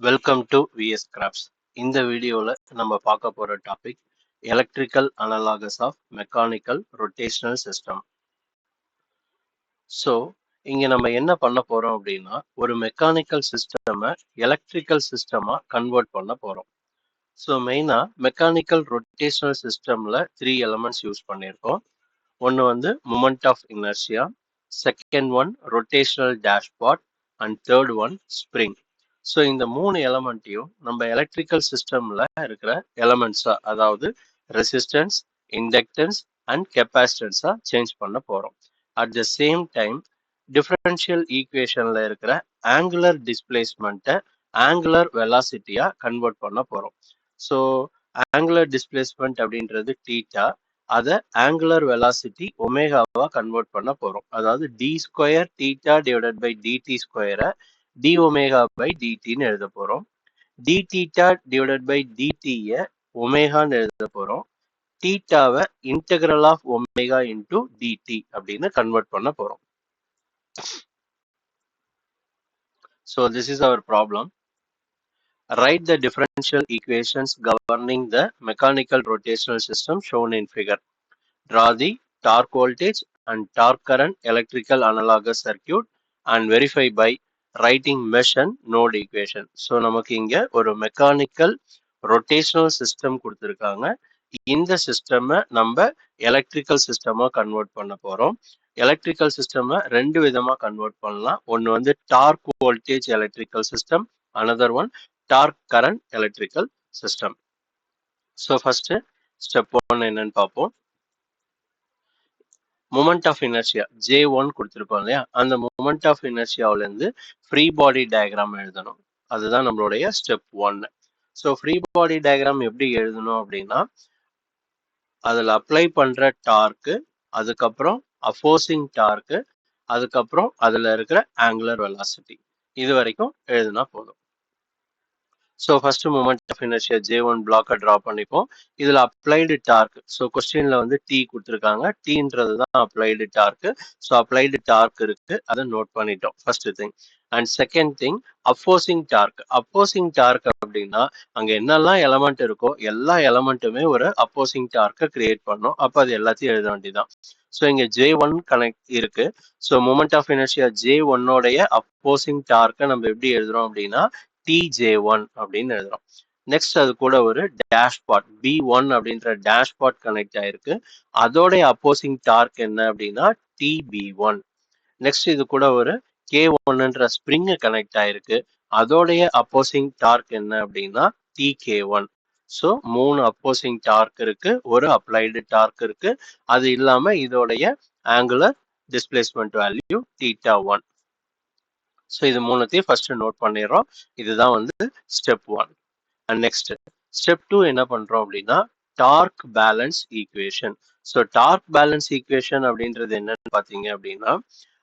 Welcome to vs graphs. இந்த வீடியோவில் நம்ம பார்க்க போகிற topic electrical analogous of mechanical rotational system. So இங்கே நம்ம என்ன பண்ண போகிறோம் அப்படின்னா ஒரு மெக்கானிக்கல் சிஸ்டமை எலக்ட்ரிக்கல் சிஸ்டமாக கன்வெர்ட் பண்ண போகிறோம். ஸோ மெயினாக மெக்கானிக்கல் ரொட்டேஷனல் சிஸ்டமில் 3 எலமெண்ட்ஸ் யூஸ் பண்ணியிருக்கோம். ஒன்று வந்து moment of inertia, second one rotational dashpot and third one spring. So இந்த 3 எலமெண்ட்டையும் நம்ம எலக்ட்ரிக்கல் சிஸ்டம்ல இருக்கிற எலமெண்ட்ஸா, அதாவது ரெசிஸ்டன்ஸ், இண்டக்டன்ஸ் அண்ட் கெப்பாசிட்டன்ஸா சேஞ்ச் பண்ண போறோம். At the same time differential ஈக்குவேஷன்ல இருக்கிற ஆங்குலர் டிஸ்பிளேஸ்மெண்ட்டை ஆங்குலர் வெலாசிட்டியா கன்வெர்ட் பண்ண போறோம். ஸோ ஆங்குலர் டிஸ்பிளேஸ்மெண்ட் அப்படின்றது தீட்டா, அதை ஆங்குலர் வெலாசிட்டி ஒமேகாவா கன்வெர்ட் பண்ண போறோம். அதாவது d square theta divided by DD ஸ்கொயரை டி ஒமேகா பை டிடின்னு எழுத போறோம். டி தீட்டா டிவைடட் பை டிடியை ஒமேகான்னு எழுத போறோம். தீட்டாவை integral of omega into D T அப்படின்னு கன்வெர்ட் பண்ண போறோம். So this is our problem. Write the differential equations governing the mechanical rotational system shown in figure. Draw the torque voltage and torque current electrical analogous circuit and verify by writing mesh and node equation. So நமக்கு இங்க ஒரு mechanical rotational system கொடுத்துருக்காங்க. இந்த சிஸ்டமை நம்ம electrical சிஸ்டமா convert பண்ண போறோம். Electrical சிஸ்டமை 2 விதமா கன்வெர்ட் பண்ணலாம். ஒன்று வந்து torque voltage electrical system, another one torque current electrical system. So first step 1 என்னன்னு பார்ப்போம். மொமெண்ட் ஆஃப் இனர்ஷியா J1 கொடுத்துருப்போம் இல்லையா, அந்த மொமெண்ட் ஆஃப் இனர்ஷியாவில இருந்து ஃப்ரீ பாடி டயக்ராம் எழுதணும். அதுதான் நம்மளுடைய step 1. So free body diagram எப்படி எழுதணும் அப்படின்னா, அதில் அப்ளை பண்ற டார்க்கு, அதுக்கப்புறம் அப்போசிங் டார்க்கு, அதுக்கப்புறம் அதுல இருக்கிற ஆங்குலர் வெலாசிட்டி, இது வரைக்கும் எழுதுனா போதும். So first moment of inertia J1 பிளாக்கை ட்ரா பண்ணிப்போம். இதில் அப்ளைடு டார்க், ஸோ கொஸ்டின்ல வந்து டி கொடுத்துருக்காங்க, டீன்றது தான் applied torque. So applied torque இருக்கு, அதை நோட் பண்ணிட்டோம் first thing. And second thing opposing torque. Opposing torque அப்படின்னா அங்கே என்னெல்லாம் எலமெண்ட் இருக்கோ எல்லா எலமெண்ட்டுமே ஒரு அப்போசிங் டார்க்கை கிரியேட் பண்ணோம். அப்போ அது எல்லாத்தையும் எழுத வேண்டியதான். ஸோ இங்கே J1 கனெக்ட் இருக்கு. ஸோ மொமெண்ட் ஆஃப் இனர்ஷியா J1ஓடைய அப்போசிங் டார்க்கை நம்ம எப்படி எழுதுறோம் அப்படின்னா TJ1 அப்படின்னு எழுதுறோம். நெக்ஸ்ட் அது கூட ஒரு டேஷ்பாட் B1 அப்படின்ற டேஷ்பாட் கனெக்ட் ஆயிருக்கு. அதோடைய அப்போசிங் டார்க் என்ன அப்படின்னா TB1. நெக்ஸ்ட் இது கூட ஒரு K1ன்ற ஸ்ப்ரிங் கனெக்ட் ஆயிருக்கு. அதோடைய அப்போசிங் டார்க் என்ன அப்படின்னா TK1. ஸோ 3 அப்போசிங் டார்க் இருக்கு, ஒரு அப்ளைடு டார்க் இருக்கு. அது இல்லாம இதோடைய ஆங்குலர் டிஸ்பிளேஸ்மெண்ட் வேல்யூ θ1. ஸோ இது மூணுத்தையும் ஃபர்ஸ்ட் நோட் பண்ணிடுறோம். இதுதான் வந்து ஸ்டெப் 1. அண்ட் நெக்ஸ்ட் ஸ்டெப் 2 என்ன பண்றோம் அப்படின்னா torque balance equation. So dark balance equation அப்படின்றது என்னன்னு பார்த்தீங்க அப்படின்னா,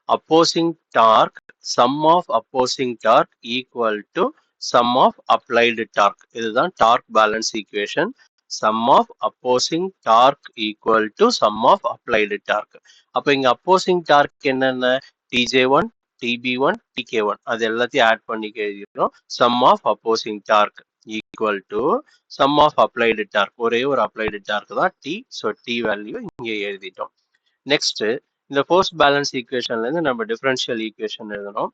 opposing torque sum of opposing torque equal to sum of applied torque. இதுதான் torque balance equation. Sum of opposing torque equal to sum of applied torque. அப்போ இங்க opposing dark என்னென்ன TJ1, TB1, TK1, அது எல்லாத்தையும் ஆட் பண்ணி எழுதிக்கிறோம். Sum of opposing torque equal to sum of applied torque. ஒரே ஒரு அப்ளைடு டார்க் தான் T. ஸோ T வேல்யூ இங்கே எழுதிட்டோம். நெக்ஸ்ட் இந்த ஃபோர்ஸ் பேலன்ஸ் ஈக்குவேஷன்ல இருந்து நம்ம டிஃபரன்ஷியல் ஈக்குவேஷன் எழுதணும்.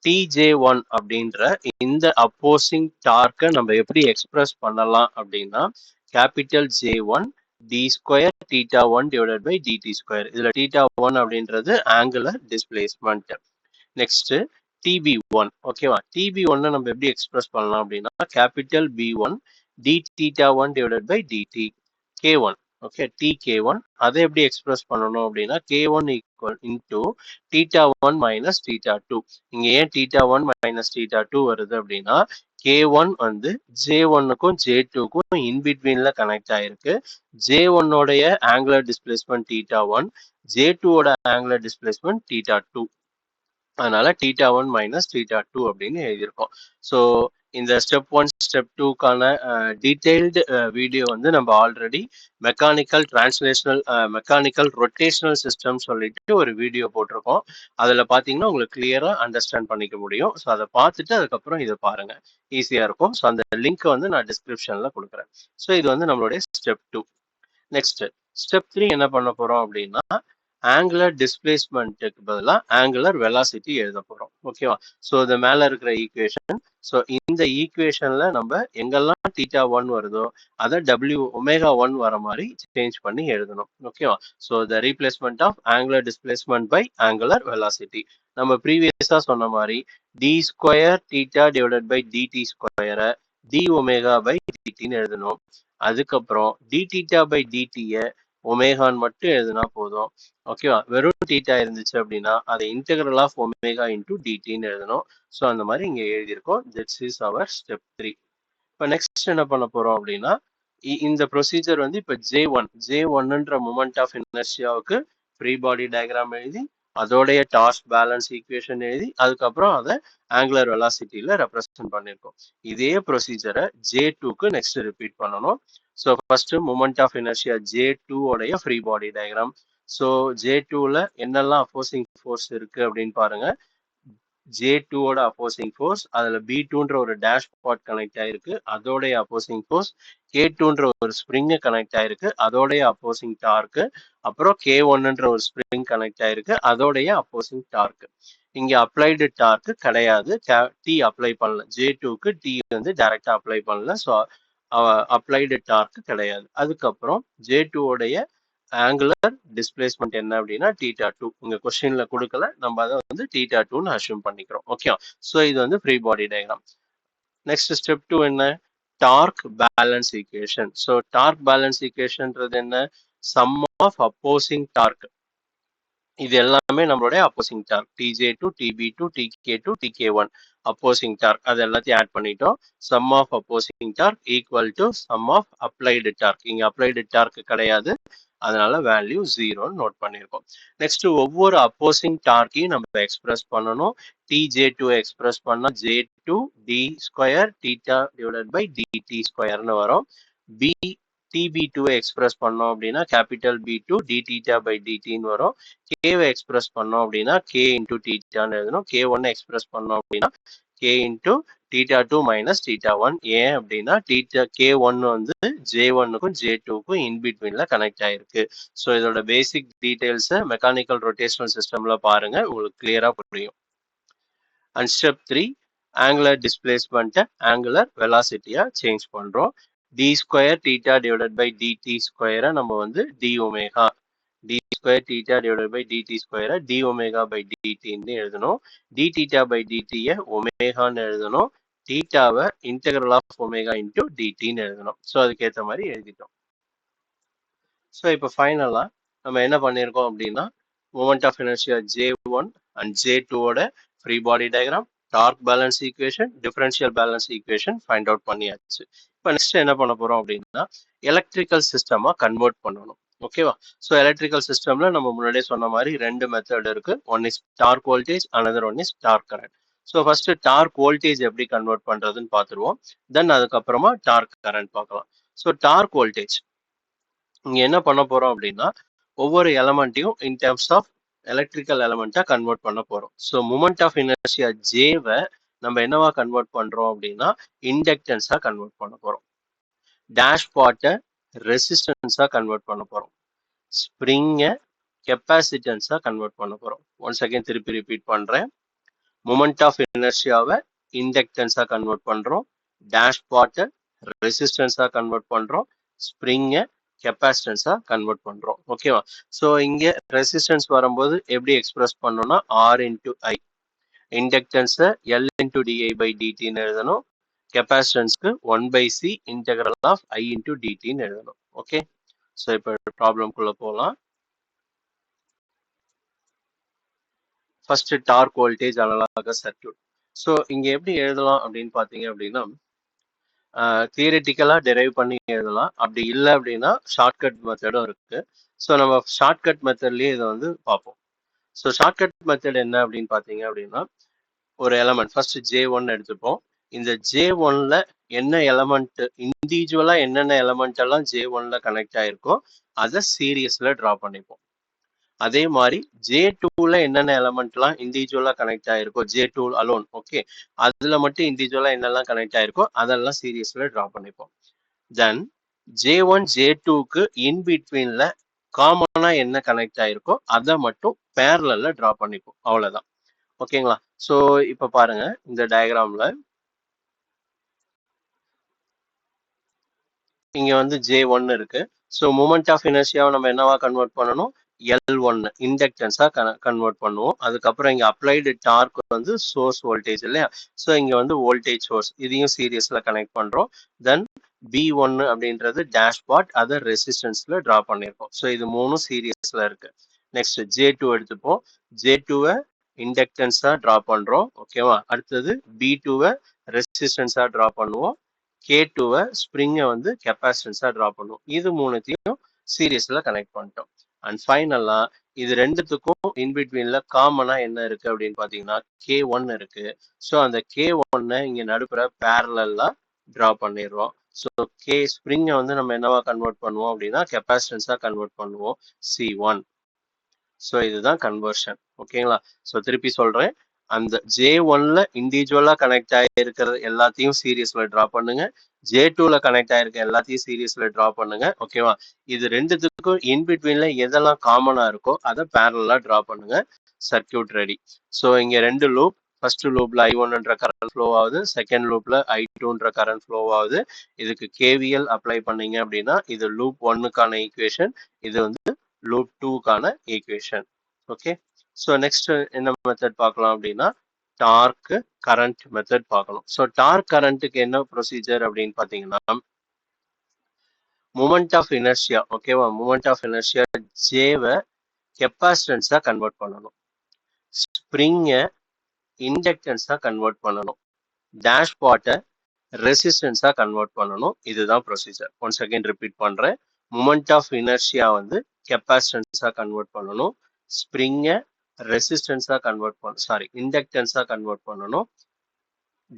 TJ1 அப்படின்ற இந்த அப்போசிங் டார்க்கை நம்ம எப்படி எக்ஸ்பிரஸ் பண்ணலாம் அப்படின்னா capital J1 d square θ1 divided by dt square. இதுல θ1 அப்படின்றது ஆங்குலர் டிஸ்பிளேஸ்மெண்ட். Next TB1. ஓகேவா, TB1 நம்ம எப்படி எக்ஸ்பிரஸ் பண்ணலாம் அப்படின்னா capital B1 dθ1 divided by dt K1. Okay, TK1. அதை எப்படி எக்ஸ்பிரஸ் பண்ணணும் அப்படின்னா K1 ஈக்குவல் இன்டூ θ1 மைனஸ் θ2. இங்க ஏன் θ1 மைனஸ் θ2 வருது அப்படின்னா K1 வந்து J1க்கும் J2க்கும் இன்பிட்வீன்ல கனெக்ட் ஆயிருக்கு. J1ஓடைய ஆங்குலர் டிஸ்பிளேஸ்மெண்ட் θ1, J2ஓட ஆங்குலர் டிஸ்பிளேஸ்மெண்ட் θ2. அதனால θ1 மைனஸ் θ2 அப்படின்னு எழுதியிருக்கோம். ஸோ இந்த ஸ்டெப் 1 ஸ்டெப் 2க்கான டீடைல்டு வீடியோ வந்து நம்ம ஆல்ரெடி மெக்கானிக்கல் ரொட்டேஷனல் சிஸ்டம் சொல்லிட்டு ஒரு வீடியோ போட்டிருக்கோம். அதில் பார்த்தீங்கன்னா உங்களுக்கு கிளியரா அண்டர்ஸ்டாண்ட் பண்ணிக்க முடியும். ஸோ அதை பார்த்துட்டு அதுக்கப்புறம் இதை பாருங்க, ஈஸியா இருக்கும். ஸோ அந்த லிங்க் வந்து நான் டிஸ்கிரிப்ஷன்ல கொடுக்குறேன். ஸோ இது வந்து நம்மளுடைய ஸ்டெப் 2. நெக்ஸ்ட் ஸ்டெப் 3 என்ன பண்ண போறோம் அப்படின்னா, ஆங்குலர் டிஸ்பிளேஸ்மெண்ட்டுக்கு பதிலாக ஆங்குலர் வெலாசிட்டி எழுத போறோம். ஓகேவா? ஸோ இது மேல இருக்கிற ஈக்குவேஷன். ஸோ இந்த ஈக்குவேஷன்ல நம்ம எங்கெல்லாம் தீட்டா 1 வருதோ அதை ஒமேகா 1 வர மாதிரி சேஞ்ச் பண்ணி எழுதணும். ஓகேவா? So the replacement of angular displacement by angular velocity. நம்ம ப்ரீவியஸா சொன்ன மாதிரி d square theta divided by DD ஸ்கொயரை டி ஒமேகா பை டிடின்னு எழுதணும். அதுக்கப்புறம் டி தீட்டா பை டிடியை ஒமேகான்னு மட்டும் எழுதுனா போதும். ஓகேவா? வெறும் தீட்டா இருந்துச்சு அப்படின்னா அதை இன்டெகிரல் ஆஃப் ஒமேகா இன்டூ டிடின்னு எழுதணும். ஸோ அந்த மாதிரி இங்கே எழுதியிருக்கோம். This is our step 3. இப்போ நெக்ஸ்ட் என்ன பண்ண போறோம் அப்படின்னா, இந்த ப்ரொசீஜர் வந்து இப்போ J1ன்ற மூமெண்ட் ஆஃப் இனர்ஷியாவுக்கு ஃப்ரீ பாடி டயக்ராம் எழுதி அதோடைய டார்க் பேலன்ஸ் ஈக்குவேஷன் எழுதி அதுக்கப்புறம் அதை ஆங்குலர் வெலாசிட்டியில ரெப்ரசன்ட் பண்ணியிருக்கோம். இதே ப்ரொசீஜரை J2க்கு நெக்ஸ்ட் ரிப்பீட் பண்ணணும். So first moment of inertia J2 உடைய ஃப்ரீ பாடி டயக்ராம். ஸோ J2ல என்னெல்லாம் அப்போசிங் ஃபோர்ஸ் இருக்கு அப்படின்னு பாருங்க. J2 ஓட அப்போசிங் ஃபோர்ஸ், அதுல B2ன்ற ஒரு டேஷ் பாட் கனெக்ட் ஆயிருக்கு, அதோடைய அப்போசிங் ஃபோர்ஸ், K2ன்ற ஒரு ஸ்ப்ரிங் கனெக்ட் ஆயிருக்கு, அதோடைய அப்போசிங் டார்க், அப்புறம் K1ன்ற ஒரு ஸ்ப்ரிங் கனெக்ட் ஆயிருக்கு, அதோடைய அப்போசிங் டார்க். இங்க அப்ளைடு டார்க் கிடையாது, T அப்ளை பண்ணல. J2க்கு T வந்து டைரக்டா அப்ளை பண்ணல. ஸோ அப்ளைடு டார்க் கிடையாது. அதுக்கப்புறம் J2 உடைய ஆங்குலர் டிஸ்பிளேஸ்மெண்ட் என்ன அப்படின்னா θ2. உங்க கொஸ்டின்ல கொடுக்கல, நம்ம அதை வந்து θ2ன்னு அஸ்யூம் பண்ணிக்கிறோம். ஓகே, ஸோ இது வந்து free body diagram. Next step 2 என்ன? Torque balance equation. So dark பேலன்ஸ் ஈக்குவேஷன்ன்றது என்ன? Sum of opposing torque. இது எல்லாமே நம்மளுடைய opposing dark. TJ2, TB2, TK2, TK1 opposing dark. அது எல்லாத்தையும் ஆட் பண்ணிட்டோம். Sum of opposing torque equal to sum of applied torque. இங்க அப்ளைடு டார்க் கிடையாது, அதனால வேல்யூ 0ன்னு நோட் பண்ணியிருக்கோம். நெக்ஸ்ட் ஒவ்வொரு அப்போசிங் டார்க்கையும் நம்ம எக்ஸ்பிரஸ் பண்ணணும். TJ2 எக்ஸ்பிரஸ் பண்ணா J2 D square theta divided by DT ஸ்கொயர்னு வரும். TB2 எக்ஸ்பிரஸ் பண்ணோம் அப்படின்னா capital B2 D theta by DTன்னு வரும். K-வை எக்ஸ்பிரஸ் பண்ணோம் அப்படின்னா K இன்டூ தீட்டான்னு எழுதணும். K1 எக்ஸ்பிரஸ் பண்ணோம் அப்படின்னா K இன்டூ θ2 மைனஸ் θ1. ஏன் அப்படின்னா K1 வந்து J1க்கும் J2க்கும் இன்பிட்வீன்ல கனெக்ட் ஆயிருக்கு. ஸோ இதோட பேசிக் டீடைல்ஸை மெக்கானிக்கல் ரொட்டேஷனல் சிஸ்டம்ல பாருங்க, உங்களுக்கு கிளியரா புரியும். அண்ட் ஸ்டெப் 3, ஆங்குலர் டிஸ்பிளேஸ்மெண்ட்டை ஆங்குலர் வெலாசிட்டியா சேஞ்ச் பண்றோம். D square theta divided by DD ஸ்கொயரை நம்ம வந்து d omega, d square theta divided by DD ஸ்கொயரை டி ஒமேகா பை டிடின்னு எழுதணும். டி தீட்டா பை டிடியை ஒமேகான்னு எழுதணும். தீட்டாவை இன்டெகிரல் ஆஃப் ஒமேகா இன்டூ டிடின்னு எழுதணும். ஸோ அதுக்கேற்ற மாதிரி எழுதிட்டோம். ஸோ இப்போ ஃபைனலா நம்ம என்ன பண்ணியிருக்கோம் அப்படின்னா, moment of inertia J1 and J2ஓட free body diagram, torque balance equation, differential balance equation find out பண்ணியாச்சு. இப்போ நெக்ஸ்ட் என்ன பண்ண போறோம் அப்படின்னா, எலக்ட்ரிக்கல் சிஸ்டமா கன்வெர்ட் பண்ணணும். ஓகேவா? ஸோ எலக்ட்ரிக்கல் சிஸ்டம்ல நம்ம முன்னாடியே சொன்ன மாதிரி ரெண்டு மெத்தட் இருக்கு. One is torque voltage, another one is torque current. So first torque voltage எப்படி கன்வெர்ட் பண்றதுன்னு பார்த்துருவோம். தென் அதுக்கப்புறமா டார்க் கரண்ட் பார்க்கலாம். ஸோ டார்க் வோல்டேஜ் இங்க என்ன பண்ண போறோம் அப்படின்னா, ஒவ்வொரு எலமெண்ட்டையும் இன் டர்ம்ஸ் ஆஃப் எலக்ட்ரிக்கல் எலமெண்ட்டா கன்வெர்ட் பண்ண போறோம். ஸோ மூமெண்ட் ஆஃப் இனர்ஷியா ஜேவை நம்ம என்னவா கன்வெர்ட் பண்றோம் அப்படின்னா இண்டக்டன்ஸா கன்வெர்ட் பண்ண போறோம். டேஷ் பாட்டை ரெசிஸ்டன்ஸா கன்வெர்ட் பண்ண போறோம். ஸ்ப்ரிங்கை கெப்பாசிட்டன்ஸா கன்வெர்ட் பண்ண போறோம். ஒன்ஸ் அகைன் திருப்பி ரிப்பீட் பண்றேன். மூமெண்ட் ஆஃப் இனர்ஷியாவை இண்டக்டன்ஸா கன்வெர்ட் பண்றோம். டேஷ் பாட்டை ரெசிஸ்டன்ஸா கன்வெர்ட் பண்றோம். ஸ்ப்ரிங்கை கெப்பாசிட்டன்ஸா கன்வெர்ட் பண்றோம். ஓகேவா? ஸோ இங்க ரெசிஸ்டன்ஸ் வரும்போது எப்படி எக்ஸ்பிரஸ் பண்ணோம்னா ஆர் இன்டூ ஐ, இண்டக்டன்ஸை எல் இன்டூ டிஐ பை டிடின்னு எழுதணும். கெப்பாசிட்டன்ஸ்க்கு 1/c integral of I into டிடின்னு எழுதணும். ஓகே, ஸோ இப்போ ப்ராப்ளம்குள்ள போகலாம். First torque voltage analogous circuit. So இங்க எப்படி எழுதலாம் அப்படின்னு பார்த்தீங்க அப்படின்னா, தியரிட்டிக்கலா டெரைவ் பண்ணி எழுதலாம். அப்படி இல்லை அப்படின்னா ஷார்ட்கட் மெத்தடும் இருக்கு. ஸோ நம்ம ஷார்ட்கட் மெத்தட்லயே இதை வந்து பார்ப்போம். ஸோ ஷார்ட்கட் மெத்தட் என்ன அப்படின்னு பார்த்தீங்க அப்படின்னா, ஒரு எலமெண்ட் ஃபர்ஸ்ட் J1 எடுத்துப்போம். இந்த J1ல என்ன எலமெண்ட் இண்டிவிஜுவலா என்னென்ன எலமெண்ட் எல்லாம் J1ல கனெக்ட் ஆயிருக்கோ அதை சீரியஸ்ல டிரா பண்ணிப்போம். அதே மாதிரி J2ல என்னென்ன எலமெண்ட்லாம் இண்டிவிஜுவலா கனெக்ட் ஆயிருக்கோ J2 அலோன், ஓகே, அதுல மட்டும் இண்டிவிஜுவலா என்னெல்லாம் கனெக்ட் ஆயிருக்கோ அதெல்லாம் சீரியஸ்ல டிரா பண்ணிப்போம். தென் J1 J2க்கு இன் பிட்வீன்ல காமனா என்ன கனெக்ட் ஆயிருக்கோ அதை மட்டும் பேரலல்ல டிரா பண்ணிப்போம். அவ்வளவுதான். ஓகேங்களா? ஸோ இப்ப பாருங்க இந்த டயக்ராம்ல இங்க வந்து J1 இருக்கு. ஸோ மூமெண்ட் ஆஃப் இனர்ஷியாவை நம்ம என்னவா கன்வெர்ட் பண்ணணும்? L1 இண்டக்டன்ஸா கன்வெர்ட் பண்ணுவோம். அதுக்கப்புறம் இங்க அப்ளைடு டார்க் வந்து சோர்ஸ் வோல்டேஜ் இல்லையா? ஸோ இங்க வந்து வோல்டேஜ் சோர்ஸ் இதையும் சீரியஸ்ல கனெக்ட் பண்றோம். தென் B1 அப்படின்றது டேஷ்பாட், அதை ரெசிஸ்டன்ஸ்ல டிரா பண்ணியிருக்கோம். ஸோ இது மூணும் சீரியஸ்ல இருக்கு. நெக்ஸ்ட் J2 எடுத்துப்போம். J2வை இண்டக்டன்ஸா டிரா பண்றோம். ஓகேவா? அடுத்தது B2வை ரெசிஸ்டன்ஸா டிரா பண்ணுவோம். K2வை ஸ்ப்ரிங்கை வந்து கெப்பாசிட்டன்ஸா டிரா பண்ணுவோம். இது மூணுத்தையும் சீரியஸ்ல கனெக்ட் பண்ணிட்டோம். அண்ட் ஃபைனலா இது ரெண்டுத்துக்கும் இன்பிட்வீன்ல காமனா என்ன இருக்கு அப்படின்னு பாத்தீங்கன்னா K1 இருக்கு. ஸோ அந்த K1 இங்க நடுப்புற பேரலா டிரா பண்ணிடுறோம். ஸோ ஸ்ப்ரிங்கை வந்து நம்ம என்னவா கன்வெர்ட் பண்ணுவோம் அப்படின்னா கெப்பாசிட்டன்ஸா கன்வெர்ட் பண்ணுவோம் C1. ஸோ இதுதான் கன்வர்ஷன். ஓகேங்களா? ஸோ திருப்பி சொல்றேன், அந்த J1ல இண்டிவிஜுவலா கனெக்ட் ஆகிருக்கிற எல்லாத்தையும் சீரியஸ்ல டிரா பண்ணுங்க. J2ல கனெக்ட் ஆயிருக்க எல்லாத்தையும் சீரியஸ்ல டிரா பண்ணுங்க. ஓகேவா? இது ரெண்டுத்துக்கும் இன் பிட்வீன்ல எதெல்லாம் காமனா இருக்கோ அதை பேரலா டிரா பண்ணுங்க. Circuit ready. ஸோ இங்க ரெண்டு லூப். ஃபர்ஸ்ட் லூப்ல I1ன்ற கரண்ட் ஃப்ளோ ஆகுது, செகண்ட் லூப்ல I2ன்ற கரண்ட் ஃப்ளோ ஆகுது. இதுக்கு KVL அப்ளை பண்ணீங்க அப்படின்னா இது லூப் 1க்கான ஈக்குவேஷன், இது வந்து லூப் 2க்கான ஈக்குவேஷன். ஓகே, ஸோ நெக்ஸ்ட் என்ன மெத்தட் பார்க்கலாம் அப்படின்னா டார்க் கரண்ட் மெத்தட் பார்க்கணும். ஸோ டார்க் கரண்ட்டுக்கு என்ன ப்ரொசீஜர் அப்படின்னு பார்த்தீங்கன்னா மூமெண்ட் ஆஃப் இனர்ஷியா, ஓகேவா, மூமெண்ட் ஆஃப் இனர்ஷியா ஜேவை கெப்பாசிட்டன்ஸா கன்வெர்ட் பண்ணணும், ஸ்ப்ரிங்கை இண்டக்டன்ஸா கன்வெர்ட் பண்ணணும், டேஷ்பாட்டை ரெசிஸ்டன்ஸா கன்வெர்ட் பண்ணணும். இதுதான் ப்ரொசீஜர். ஒன்ஸ் அகைன் ரிப்பீட் பண்றேன். மூமெண்ட் ஆஃப் இனர்ஷியா வந்து கெப்பாசிட்டன்ஸா கன்வெர்ட் பண்ணணும், ஸ்ப்ரிங்கை ரெசிஸ்டன்ஸா கன்வெர்ட் பண்ணணும், இண்டக்டன்ஸா கன்வெர்ட் பண்ணணும்,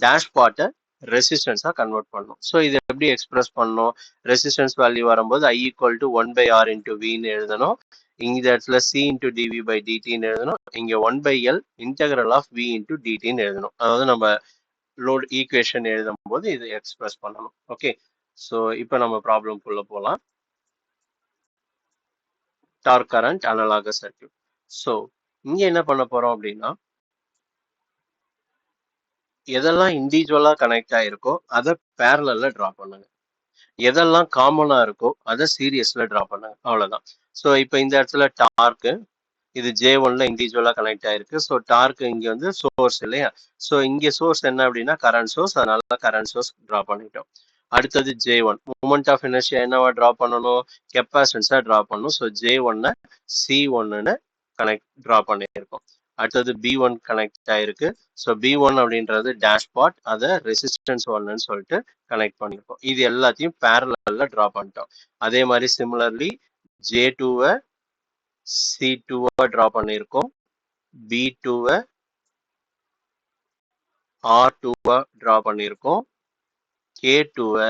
டேஷ்பாட்டை ரெசிஸ்டன்ஸா கன்வெர்ட் பண்ணணும். ஸோ இதை எப்படி எக்ஸ்பிரஸ் பண்ணணும்? ரெசிஸ்டன்ஸ் வேல்யூ வரும்போது I equal to 1/R into வின்னு எழுதணும். இந்த இடத்துல C இன்டூ டிவி பை டிடின்னு எழுதணும். இங்க 1/L integral of V into டிடின்னு எழுதணும். அதாவது நம்ம லோட் ஈக்குவேஷன் எழுதும் போது இதை எக்ஸ்பிரஸ் பண்ணணும். ஓகே, ஸோ இப்போ நம்ம ப்ராப்ளம்குள்ள போகலாம். Torque current analogous circuit. So இங்க என்ன பண்ண போறோம் அப்படின்னா எதெல்லாம் இண்டிவிஜுவலா கனெக்ட் ஆயிருக்கோ அதை பேரலல்ல டிரா பண்ணுங்க, எதெல்லாம் காமனா இருக்கோ அதை சீரியஸ்ல டிரா பண்ணுங்க. அவ்வளவுதான். ஸோ இப்போ இந்த இடத்துல டார்க்கு இது J1ல இண்டிவிஜுவலா கனெக்ட் ஆயிருக்கு. ஸோ டார்க் இங்க வந்து சோர்ஸ் இல்லையா? ஸோ இங்க சோர்ஸ் என்ன அப்படின்னா கரண்ட் சோர்ஸ், அதனால கரண்ட் சோர்ஸ் டிரா பண்ணிட்டோம். அடுத்தது J1 மூமெண்ட் ஆஃப் இனர்ஷியா என்னவா டிரா பண்ணணும்? கெப்பாசிட்டன்ஸா டிரா பண்ணணும். ஸோ J1 C1ன்னு கனெக்ட் டிரா பண்ணியிருக்கோம். அடுத்தது B1 கனெக்ட் ஆயிருக்கு. ஸோ B1 அப்படின்றது டேஷ்பாட், அதை ரெசிஸ்டன்ஸ் 1ன்னு சொல்லிட்டு கனெக்ட் பண்ணியிருக்கோம். இது எல்லாத்தையும் பேரலல்ல டிரா பண்ணிட்டோம். அதே மாதிரி சிமிலர்லி J2வை C2வா டிரா பண்ணியிருக்கோம், B2வை R2வா டிரா பண்ணியிருக்கோம், K2வை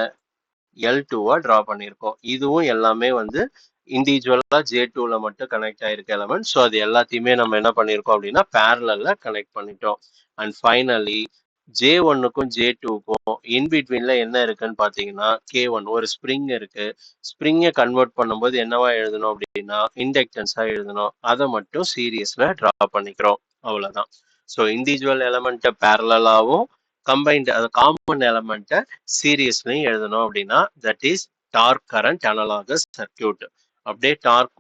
L2வா டிரா பண்ணியிருக்கோம். இதுவும் எல்லாமே வந்து இண்டிவிஜுவலா J2ல மட்டும் கனெக்ட் ஆயிருக்க எலமெண்ட். ஸோ அது எல்லாத்தையுமே நம்ம என்ன பண்ணியிருக்கோம் அப்படின்னா பேரலல்ல கனெக்ட் பண்ணிட்டோம். அண்ட் ஃபைனலி J1க்கும் J2க்கும் இன்பிட்வீன்ல என்ன இருக்குன்னு பார்த்தீங்கன்னா K1 ஒரு ஸ்ப்ரிங் இருக்கு. ஸ்ப்ரிங்கை கன்வெர்ட் பண்ணும்போது என்னவா எழுதணும் அப்படின்னா இண்டக்டன்ஸா எழுதணும். அதை மட்டும் சீரியஸ்ல டிரா பண்ணிக்கிறோம். அவ்வளவுதான். ஸோ இண்டிவிஜுவல் எலமெண்ட்டை பேரலாவும் கம்பைன்ட் அது காமன் எலமெண்ட்டை சீரியஸ்லையும் எழுதணும் அப்படின்னா that is torque current analogous circuit. அப்படியே டார்க்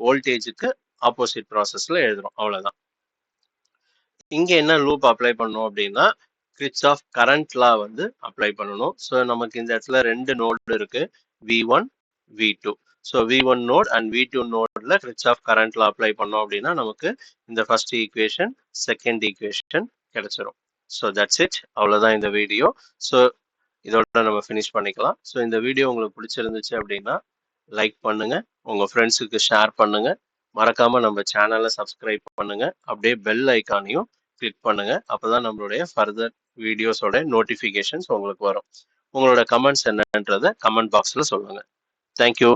வோல்டேஜுக்கு ஆப்போசிட் ப்ராசஸ்ல எழுதுறோம். அவ்வளவுதான். இங்க என்ன லூப் அப்ளை பண்ணணும் அப்படின்னா கிர்ச்சாஃப் கரண்ட் லா வந்து அப்ளை பண்ணணும். ஸோ நமக்கு இந்த இடத்துல ரெண்டு நோடு இருக்கு, V1 V2. So V1 note and V2 நோட்ல கிர்ச்சாஃப் கரண்ட் லா அப்ளை பண்ணோம் அப்படின்னா நமக்கு இந்த ஃபர்ஸ்ட் ஈக்குவேஷன் செகண்ட் ஈக்குவேஷன் கிடைச்சிரும். So that's it. அவ்வளோதான் இந்த வீடியோ. ஸோ இதோட நம்ம ஃபினிஷ் பண்ணிக்கலாம். ஸோ இந்த வீடியோ உங்களுக்கு பிடிச்சிருந்துச்சு அப்படின்னா லைக் பண்ணுங்க, உங்க ஃப்ரெண்ட்ஸுக்கு ஷேர் பண்ணுங்க, மறக்காம நம்ம சேனலை சப்ஸ்கிரைப் பண்ணுங்க, அப்படியே பெல் ஐக்கானையும் கிளிக் பண்ணுங்க. அப்பதான் நம்மளுடைய ஃபர்தர் வீடியோஸோட நோட்டிஃபிகேஷன்ஸ் உங்களுக்கு வரும். உங்களோட கமெண்ட்ஸ் என்னன்றதை கமெண்ட் பாக்ஸில் சொல்லுங்க. தேங்க்யூ.